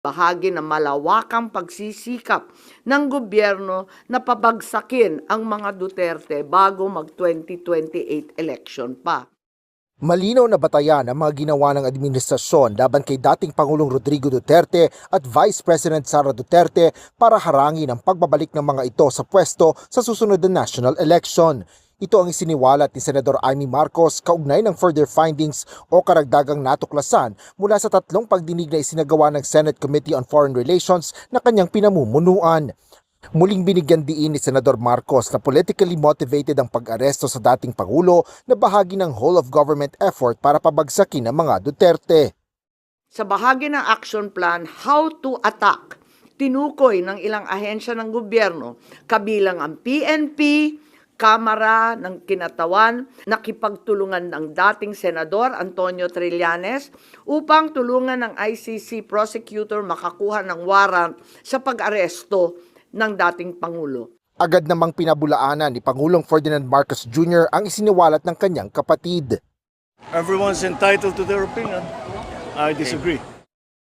bahagi ng malawakang pagsisikap ng gobyerno na pabagsakin ang mga Duterte bago mag-2028 election pa. Malinaw na batayan ang mga ginawa ng administrasyon laban kay dating Pangulong Rodrigo Duterte at Vice President Sara Duterte para harangin ang pagbabalik ng mga ito sa pwesto sa susunod na national election. Ito ang isiniwalat ni Senador Amy Marcos kaugnay ng further findings o karagdagang natuklasan mula sa 3 pagdinig na isinagawa ng Senate Committee on Foreign Relations na kanyang pinamumunuan. Muling binigyan diin ni Senador Marcos na politically motivated ang pag-aresto sa dating Pangulo na bahagi ng whole of government effort para pabagsakin ang mga Duterte. Sa bahagi ng action plan, how to attack, tinukoy ng ilang ahensya ng gobyerno, kabilang ang PNP, Kamara ng Kinatawan, nakipagtulungan ng dating Senador Antonio Trillanes upang tulungan ng ICC prosecutor makakuha ng warrant sa pag-aresto ng dating Pangulo. Agad namang pinabulaanan ni Pangulong Ferdinand Marcos Jr. ang isiniwalat ng kanyang kapatid. Everyone's entitled to their opinion. I disagree.